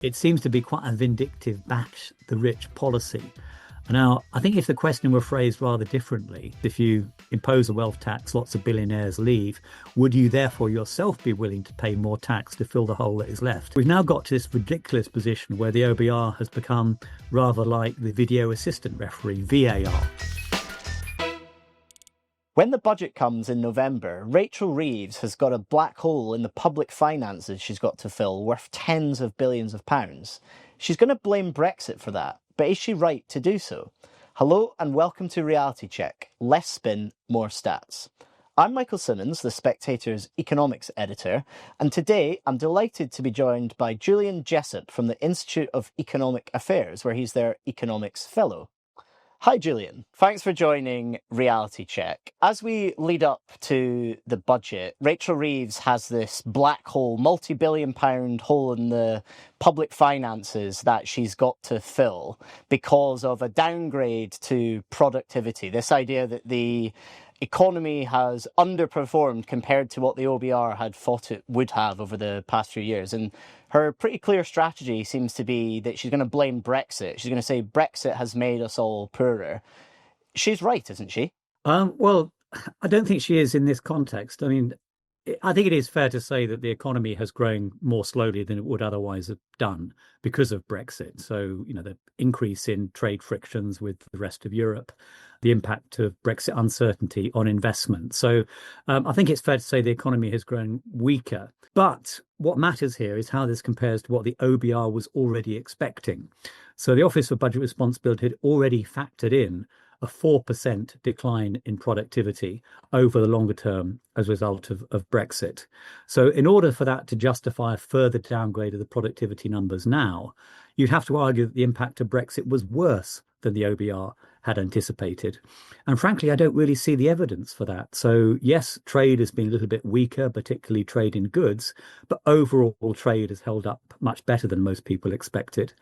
It seems to be quite a vindictive bash the rich policy. Now, I think if the question were phrased rather differently, if you impose a wealth tax, lots of billionaires leave, would you therefore yourself be willing to pay more tax to fill the hole that is left? We've now got to this ridiculous position where the OBR has become rather like the video assistant referee, VAR. When the budget comes in November, Rachel Reeves has got a black hole in the public finances she's got to fill worth tens of billions of pounds. She's going to blame Brexit for that, but is she right to do so? Hello and welcome to Reality Check. Less spin, more stats. I'm Michael Simmons, the Spectator's economics editor, and today I'm delighted to be joined by Julian Jessop from the Institute of Economic Affairs, where he's their economics fellow. Hi, Julian. Thanks for joining Reality Check. As we lead up to the budget, Rachel Reeves has this black hole, multi-billion-pound hole in the public finances that she's got to fill because of a downgrade to productivity. This idea that the economy has underperformed compared to what the OBR had thought it would have over the past few years. And her pretty clear strategy seems to be that she's going to blame Brexit. She's going to say Brexit has made us all poorer. She's right, isn't she? Well, I don't think she is in this context. I mean, I think it is fair to say that the economy has grown more slowly than it would otherwise have done because of Brexit. So, the increase in trade frictions with the rest of Europe, the impact of Brexit uncertainty on investment. So I think it's fair to say the economy has grown weaker. But what matters here is how this compares to what the OBR was already expecting. So the Office for Budget Responsibility had already factored in a 4% decline in productivity over the longer term as a result of Brexit. So in order for that to justify a further downgrade of the productivity numbers now, you'd have to argue that the impact of Brexit was worse than the OBR had anticipated. And frankly, I don't really see the evidence for that. So yes, trade has been a little bit weaker, particularly trade in goods, but overall trade has held up much better than most people expected.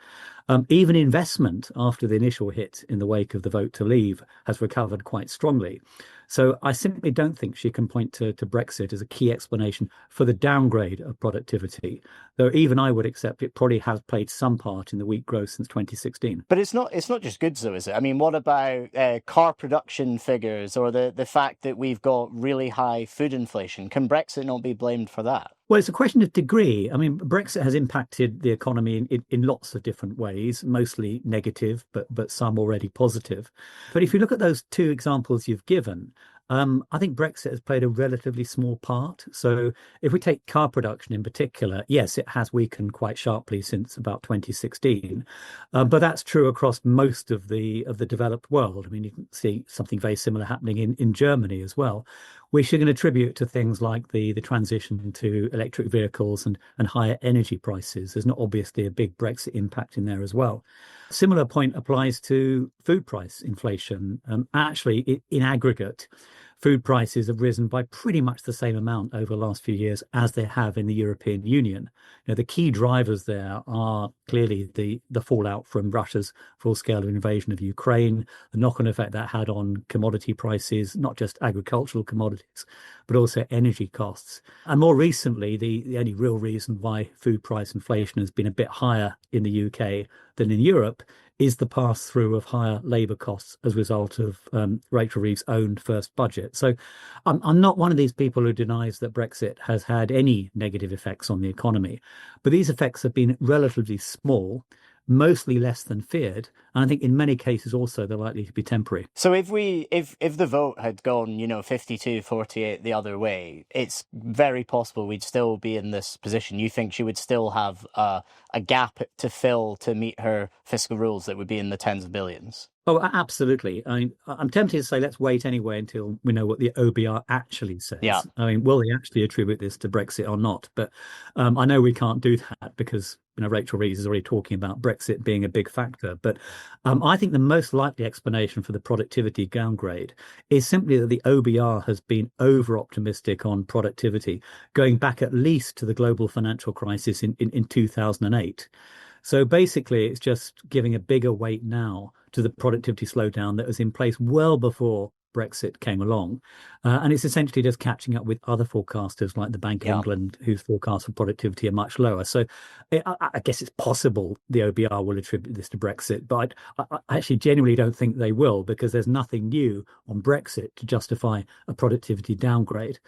Even investment after the initial hit in the wake of the vote to leave has recovered quite strongly. So I simply don't think she can point to Brexit as a key explanation for the downgrade of productivity, though even I would accept it probably has played some part in the weak growth since 2016. But it's not just goods though, is it? I mean, what about car production figures or the fact that we've got really high food inflation? Can Brexit not be blamed for that? Well, it's a question of degree. I mean, Brexit has impacted the economy in lots of different ways, mostly negative, but some already positive. But if you look at those two examples you've given, I think Brexit has played a relatively small part. So if we take car production in particular, yes, it has weakened quite sharply since about 2016. But that's true across most of the developed world. I mean, you can see something very similar happening in Germany as well, which you can attribute to things like the transition to electric vehicles and higher energy prices. There's not obviously a big Brexit impact in there as well. Similar point applies to food price inflation. Actually, in aggregate, food prices have risen by pretty much the same amount over the last few years as they have in the European Union. The key drivers there are clearly the fallout from Russia's full-scale invasion of Ukraine, the knock-on effect that had on commodity prices, not just agricultural commodities, but also energy costs. And more recently, the only real reason why food price inflation has been a bit higher in the UK than in Europe is the pass-through of higher labour costs as a result of Rachel Reeves' own first budget. So I'm not one of these people who denies that Brexit has had any negative effects on the economy, but these effects have been relatively small, mostly less than feared. And I think in many cases also they're likely to be temporary. So if the vote had gone, 52-48 the other way, it's very possible we'd still be in this position. You think she would still have a gap to fill to meet her fiscal rules that would be in the tens of billions? Oh, absolutely. I'm tempted to say let's wait anyway until we know what the OBR actually says. Yeah. I mean, will they actually attribute this to Brexit or not? But I know we can't do that because Rachel Reeves is already talking about Brexit being a big factor. But I think the most likely explanation for the productivity downgrade is simply that the OBR has been over-optimistic on productivity, going back at least to the global financial crisis in 2008. So basically, it's just giving a bigger weight now to the productivity slowdown that was in place well before Brexit came along. And it's essentially just catching up with other forecasters like the Bank of Yeah. England, whose forecasts for productivity are much lower. So I guess it's possible the OBR will attribute this to Brexit, but I actually genuinely don't think they will, because there's nothing new on Brexit to justify a productivity downgrade.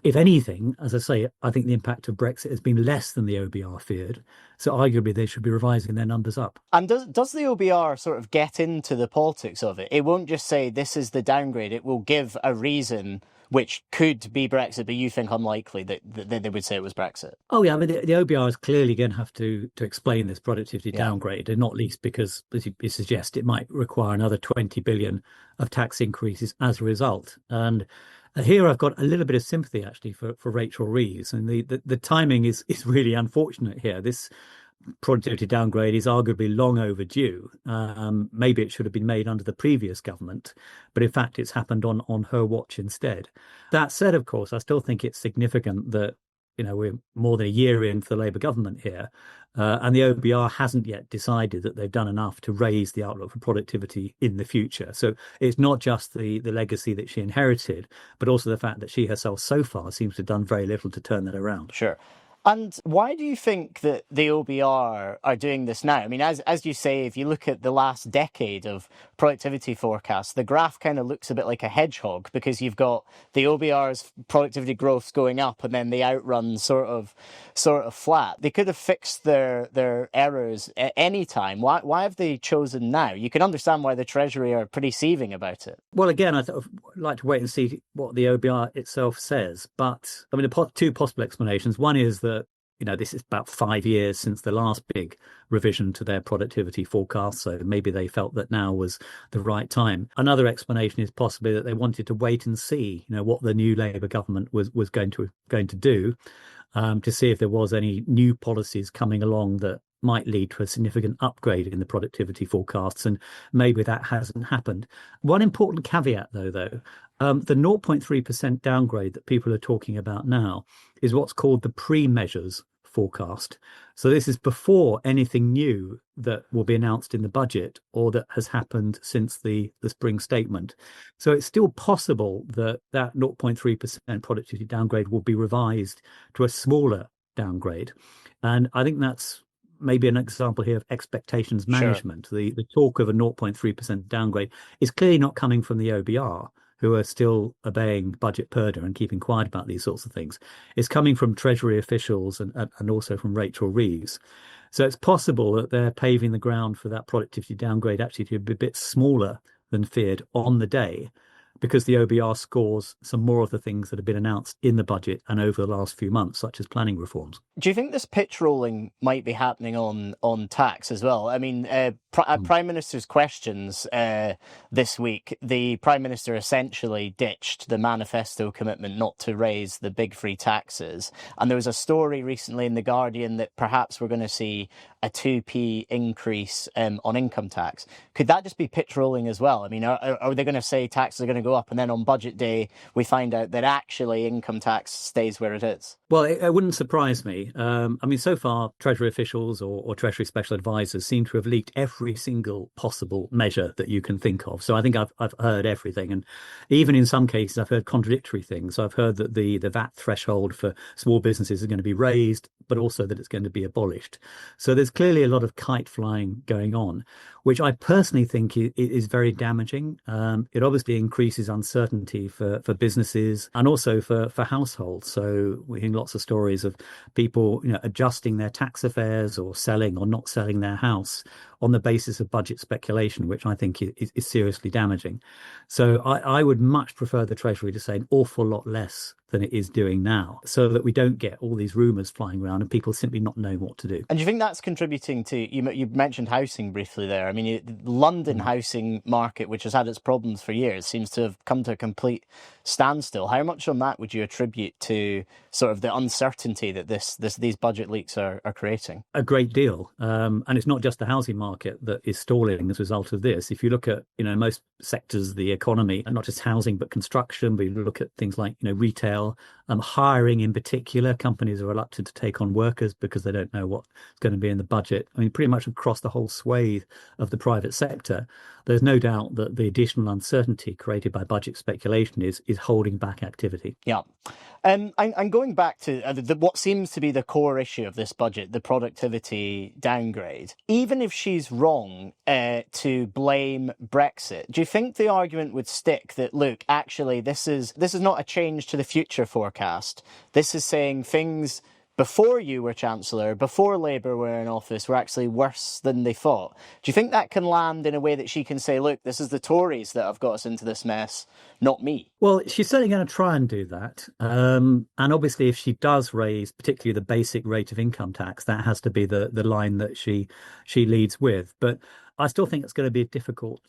If anything, as I say, I think the impact of Brexit has been less than the OBR feared. So arguably they should be revising their numbers up. And does the OBR sort of get into the politics of it? It won't just say this is the downgrade. It will give a reason which could be Brexit, but you think unlikely that they would say it was Brexit. Oh yeah, I mean the OBR is clearly going to have to explain this productivity Yeah. downgrade, and not least because, as you suggest, it might require another 20 billion of tax increases as a result. And here I've got a little bit of sympathy actually for Rachel Reeves, and the timing is really unfortunate here. This productivity downgrade is arguably long overdue. Maybe it should have been made under the previous government, but in fact it's happened on her watch instead. That said, of course, I still think it's significant that we're more than a year into the Labour government here, and the OBR hasn't yet decided that they've done enough to raise the outlook for productivity in the future. So it's not just the legacy that she inherited, but also the fact that she herself so far seems to have done very little to turn that around. Sure. And why do you think that the OBR are doing this now? I mean, as you say, if you look at the last decade of productivity forecasts, the graph kind of looks a bit like a hedgehog, because you've got the OBR's productivity growth going up and then the outrun sort of flat. They could have fixed their errors at any time. Why have they chosen now? You can understand why the Treasury are pretty seething about it. Well, again, I'd like to wait and see what the OBR itself says. But I mean, the two possible explanations. One is that this is about 5 years since the last big revision to their productivity forecast, so maybe they felt that now was the right time. Another explanation is possibly that they wanted to wait and see, what the new Labour government was going to do, to see if there was any new policies coming along that might lead to a significant upgrade in the productivity forecasts, and maybe that hasn't happened. One important caveat, though, the 0.3% downgrade that people are talking about now is what's called the pre-measures forecast. So this is before anything new that will be announced in the budget or that has happened since the spring statement. So it's still possible that 0.3% productivity downgrade will be revised to a smaller downgrade. And I think that's maybe an example here of expectations management. Sure. The talk of a 0.3% downgrade is clearly not coming from the OBR, who are still obeying budget purdah and keeping quiet about these sorts of things. It's coming from Treasury officials and also from Rachel Reeves. So it's possible that they're paving the ground for that productivity downgrade actually to be a bit smaller than feared on the day, because the OBR scores some more of the things that have been announced in the budget and over the last few months, such as planning reforms. Do you think this pitch rolling might be happening on tax as well? I mean, Prime Minister's questions this week, the Prime Minister essentially ditched the manifesto commitment not to raise the big three taxes. And there was a story recently in The Guardian that perhaps we're going to see a 2p increase on income tax. Could that just be pitch rolling as well? I mean, are they going to say taxes are going to go up, and then on budget day we find out that actually income tax stays where it is? Well, it wouldn't surprise me. I mean, so far, Treasury officials or Treasury special advisors seem to have leaked every single possible measure that you can think of. So I think I've heard everything. And even in some cases, I've heard contradictory things. So I've heard that the VAT threshold for small businesses is going to be raised, but also that it's going to be abolished. So there's clearly a lot of kite flying going on, which I personally think is very damaging. It obviously increases uncertainty for businesses and also for households. So we're hearing lots of stories of people, adjusting their tax affairs or selling or not selling their house on the basis of budget speculation, which I think is seriously damaging. So I would much prefer the Treasury to say an awful lot less than it is doing now, so that we don't get all these rumours flying around and people simply not knowing what to do. And do you think that's contributing to, you mentioned housing briefly there. I mean, the London housing market, which has had its problems for years, seems to have come to a complete standstill. How much on that would you attribute to sort of the uncertainty that these budget leaks are creating? A great deal. And it's not just the housing market that is stalling as a result of this. If you look at, most sectors of the economy, and not just housing, but construction, we look at things like, retail Hiring in particular, companies are reluctant to take on workers because they don't know what's going to be in the budget. I mean, pretty much across the whole swathe of the private sector, there's no doubt that the additional uncertainty created by budget speculation is holding back activity. Yeah. I'm going back to what seems to be the core issue of this budget, the productivity downgrade. Even if she's wrong to blame Brexit, do you think the argument would stick that, look, actually, this is not a change to the future forecast. This is saying things before you were Chancellor, before Labour were in office, were actually worse than they thought. Do you think that can land in a way that she can say, look, this is the Tories that have got us into this mess, not me? Well, she's certainly going to try and do that. And obviously, if she does raise particularly the basic rate of income tax, that has to be the line that she leads with. But I still think it's going to be a difficult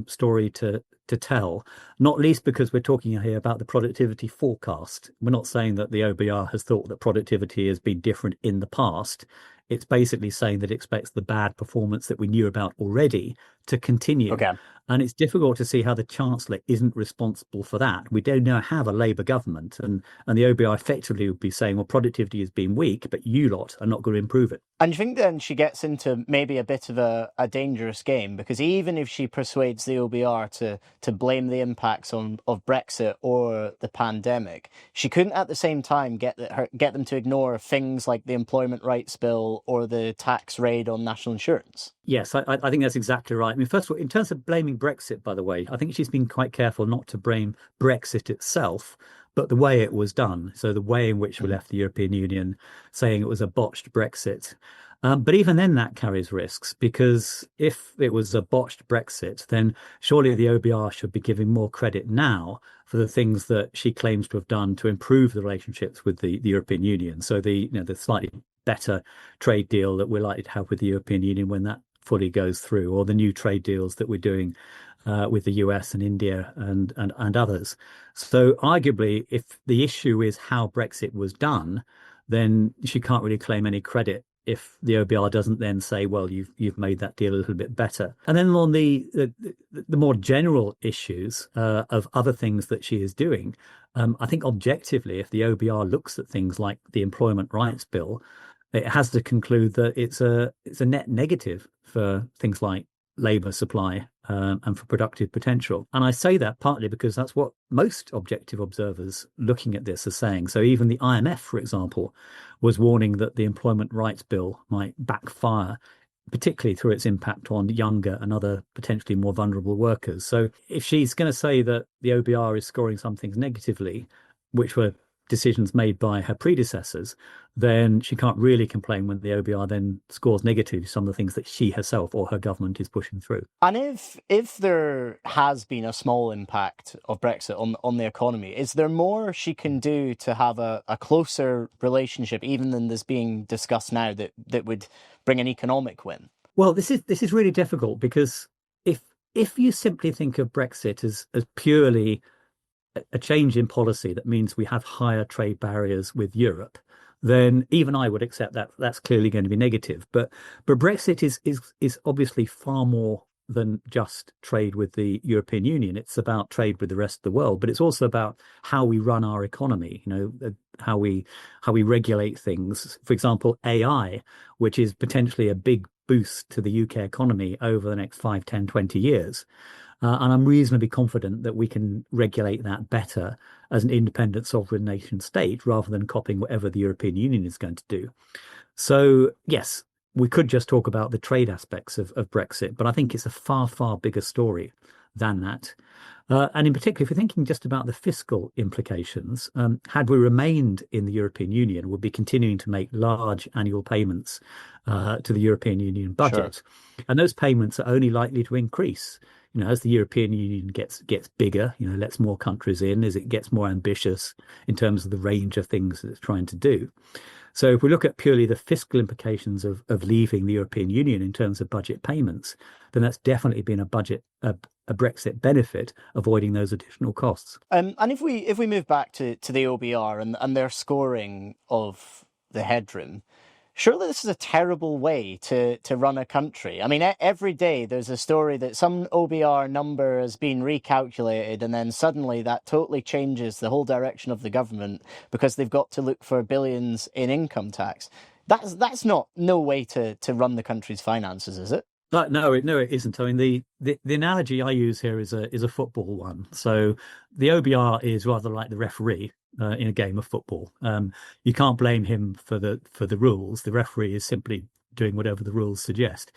story to tell, not least because we're talking here about the productivity forecast. We're not saying that the OBR has thought that productivity has been different in the past. It's basically saying that it expects the bad performance that we knew about already to continue. Okay. And it's difficult to see how the Chancellor isn't responsible for that. We don't now have a Labour government, and the OBR effectively would be saying, well, productivity has been weak, but you lot are not going to improve it. And you think then she gets into maybe a bit of a dangerous game, because even if she persuades the OBR to blame the impacts of Brexit or the pandemic, she couldn't at the same time get them to ignore things like the Employment Rights Bill or the tax raid on national insurance. Yes, I think that's exactly right. I mean, first of all, in terms of blaming Brexit, by the way, I think she's been quite careful not to blame Brexit itself, but the way it was done. So the way in which we left the European Union, saying it was a botched Brexit. But even then, that carries risks, because if it was a botched Brexit, then surely the OBR should be giving more credit now for the things that she claims to have done to improve the relationships with the European Union. So the slightly better trade deal that we're likely to have with the European Union when that fully goes through, or the new trade deals that we're doing with the US and India and others. So arguably, if the issue is how Brexit was done, then she can't really claim any credit if the OBR doesn't then say, well, you've made that deal a little bit better. And then on the more general issues of other things that she is doing, I think objectively, if the OBR looks at things like the Employment Rights Bill, it has to conclude that it's a net negative for things like labour supply and for productive potential. And I say that partly because that's what most objective observers looking at this are saying. So even the IMF, for example, was warning that the Employment Rights Bill might backfire, particularly through its impact on younger and other potentially more vulnerable workers. So if she's going to say that the OBR is scoring some things negatively, which were decisions made by her predecessors, then she can't really complain when the OBR then scores negatively some of the things that she herself or her government is pushing through. And if there has been a small impact of Brexit on the economy, is there more she can do to have a closer relationship, even than this being discussed now, that would bring an economic win? Well, this is really difficult, because if you simply think of Brexit as purely a change in policy that means we have higher trade barriers with Europe, then even I would accept that that's clearly going to be negative. But Brexit is obviously far more than just trade with the European Union. It's about trade with the rest of the world, but it's also about how we run our economy, how we regulate things. For example, AI, which is potentially a big boost to the UK economy over the next 5, 10, 20 years. And I'm reasonably confident that we can regulate that better as an independent sovereign nation state, rather than copying whatever the European Union is going to do. So, yes, we could just talk about the trade aspects of Brexit, but I think it's a far, far bigger story than that. And in particular, if you're thinking just about the fiscal implications, had we remained in the European Union, we'd be continuing to make large annual payments to the European Union budget. Sure. And those payments are only likely to increase. As the European Union gets bigger, lets more countries in, as it gets more ambitious in terms of the range of things that it's trying to do. So if we look at purely the fiscal implications of leaving the European Union in terms of budget payments, then that's definitely been a Brexit benefit, avoiding those additional costs. And if we move back to the OBR and their scoring of the headroom, Surely this is a terrible way to run a country. I mean, every day there's a story that some OBR number has been recalculated, and then suddenly that totally changes the whole direction of the government because they've got to look for billions in income tax. That's not no way to run the country's finances, is it? No, it isn't. I mean, the analogy I use here is a football one. So the OBR is rather like the referee in a game of football. You can't blame him for the rules. The referee is simply doing whatever the rules suggest.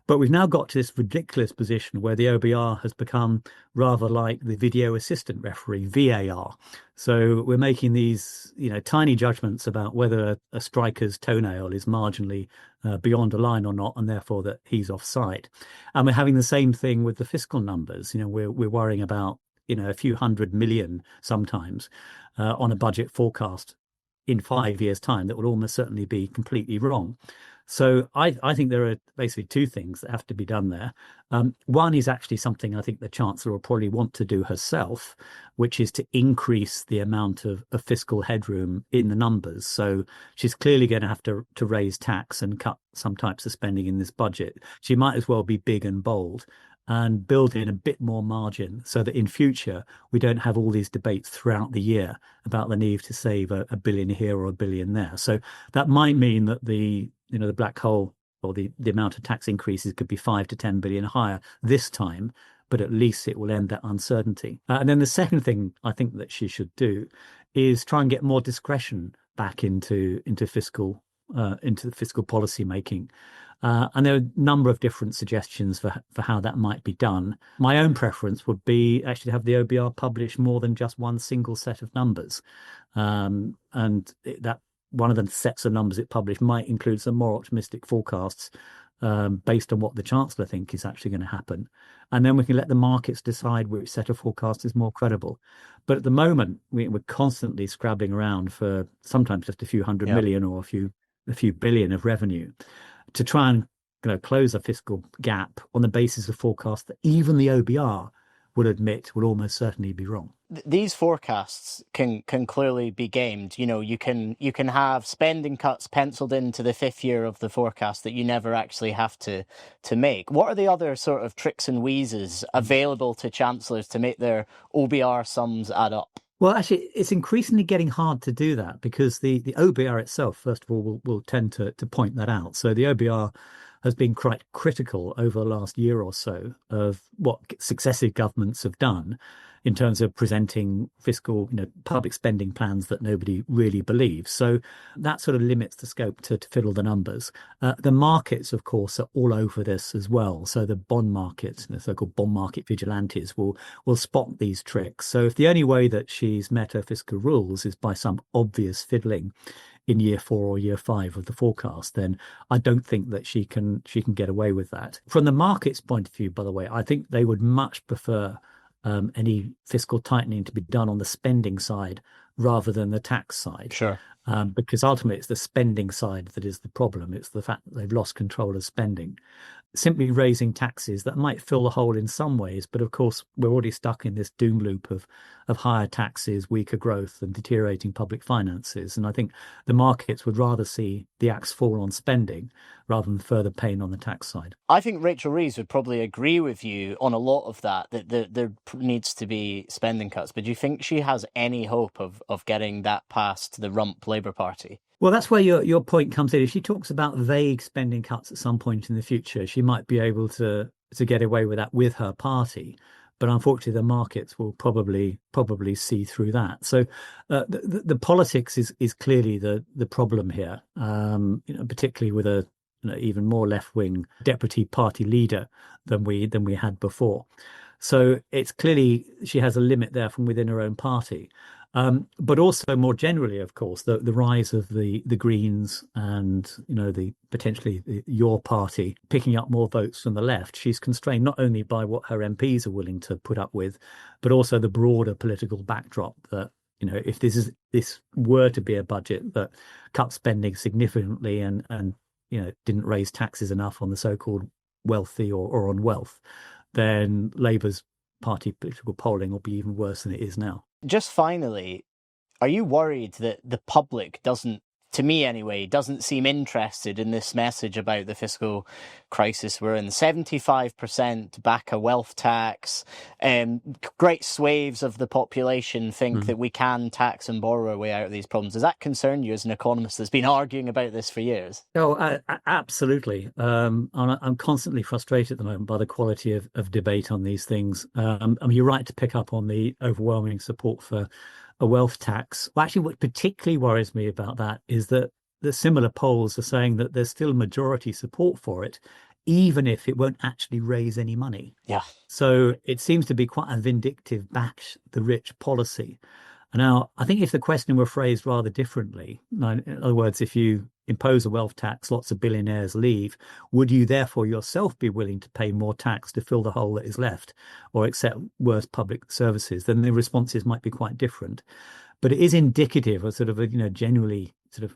But we've now got to this ridiculous position where the OBR has become rather like the video assistant referee, VAR. So we're making these, tiny judgments about whether a striker's toenail is marginally beyond a line or not, and therefore that he's offside. And we're having the same thing with the fiscal numbers. We're worrying about a few 100 million sometimes on a budget forecast in 5 years' time that will almost certainly be completely wrong. So I think there are basically two things that have to be done there. One is actually something I think the Chancellor will probably want to do herself, which is to increase the amount of fiscal headroom in the numbers. So she's clearly going to have to raise tax and cut some types of spending in this budget. She might as well be big and bold and build in a bit more margin so that in future we don't have all these debates throughout the year about the need to save a billion here or a billion there. So that might mean that the black hole or the amount of tax increases could be 5 to 10 billion higher this time, but at least it will end that uncertainty. And then the second thing I think that she should do is try and get more discretion back into fiscal policy making. And there are a number of different suggestions for how that might be done. My own preference would be actually to have the OBR publish more than just one single set of numbers. And that one of the sets of numbers it published might include some more optimistic forecasts based on what the Chancellor thinks is actually going to happen. And then we can let the markets decide which set of forecasts is more credible. But at the moment, we're constantly scrabbling around for sometimes just a few 100 million or a few billion of revenue to try and close a fiscal gap on the basis of forecasts that even the OBR will admit will almost certainly be wrong. These forecasts can clearly be gamed. You can have spending cuts penciled into the fifth year of the forecast that you never actually have to make. What are the other sort of tricks and wheezes available to chancellors to make their OBR sums add up? Well, actually, it's increasingly getting hard to do that because the OBR itself, first of all, will tend to point that out. So the OBR has been quite critical over the last year or so of what successive governments have done in terms of presenting fiscal, public spending plans that nobody really believes. So that sort of limits the scope to fiddle the numbers. The markets, of course, are all over this as well. So the bond markets, the so-called bond market vigilantes, will spot these tricks. So if the only way that she's met her fiscal rules is by some obvious fiddling in year 4 or year 5 of the forecast, then I don't think that she can get away with that. From the market's point of view, by the way, I think they would much prefer any fiscal tightening to be done on the spending side rather than the tax side. Sure. Because ultimately it's the spending side that is the problem. It's the fact that they've lost control of spending. Simply raising taxes, that might fill the hole in some ways, but of course we're already stuck in this doom loop of higher taxes, weaker growth and deteriorating public finances. And I think the markets would rather see the axe fall on spending rather than further pain on the tax side. I think Rachel Reeves would probably agree with you on a lot of that there needs to be spending cuts. But do you think she has any hope of getting that past the rump Labour Party? Well, that's where your point comes in. If she talks about vague spending cuts at some point in the future, she might be able to get away with that with her party. But unfortunately, the markets will probably see through that. So the politics is clearly the problem here, particularly with a even more left-wing deputy party leader than we had before. So it's clearly she has a limit there from within her own party. But also more generally, of course, the rise of the Greens and, the potentially your party picking up more votes from the left. She's constrained not only by what her MPs are willing to put up with, but also the broader political backdrop that, if this were to be a budget that cut spending significantly and didn't raise taxes enough on the so-called wealthy or on wealth, then Labour's party political polling will be even worse than it is now. Just finally, are you worried that the public doesn't to me anyway, doesn't seem interested in this message about the fiscal crisis we're in. 75% back a wealth tax. Great swathes of the population think that we can tax and borrow our way out of these problems. Does that concern you as an economist that's been arguing about this for years? Oh, absolutely. I'm constantly frustrated at the moment by the quality of debate on these things. I mean, you're right to pick up on the overwhelming support for a wealth tax. Well, actually, what particularly worries me about that is that the similar polls are saying that there's still majority support for it, even if it won't actually raise any money. Yeah. So it seems to be quite a vindictive bash the rich policy. Now, I think if the question were phrased rather differently, in other words, if you impose a wealth tax, lots of billionaires leave, would you therefore yourself be willing to pay more tax to fill the hole that is left or accept worse public services? Then the responses might be quite different. But it is indicative of sort of a, genuinely sort of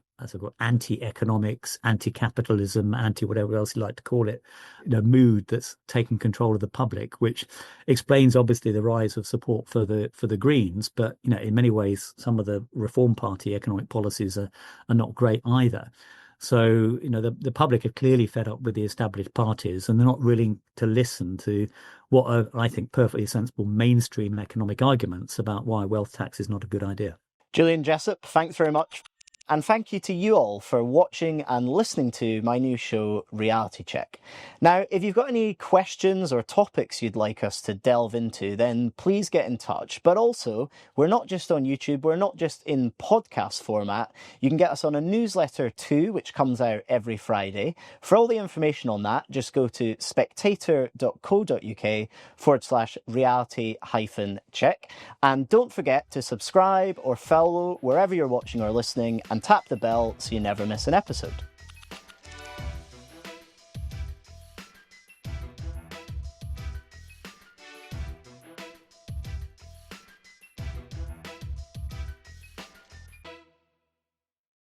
anti-economics, anti-capitalism, anti-whatever else you like to call it, mood that's taken control of the public, which explains obviously the rise of support for the Greens. But, in many ways, some of the Reform Party economic policies are not great either. So, the public are clearly fed up with the established parties, and they're not willing to listen to what are, I think, perfectly sensible mainstream economic arguments about why wealth tax is not a good idea. Julian Jessop, thanks very much. And thank you to you all for watching and listening to my new show, Reality Check. Now, if you've got any questions or topics you'd like us to delve into, then please get in touch. But also, we're not just on YouTube, we're not just in podcast format. You can get us on a newsletter too, which comes out every Friday. For all the information on that, just go to spectator.co.uk/reality-check. And don't forget to subscribe or follow wherever you're watching or listening, and tap the bell so you never miss an episode.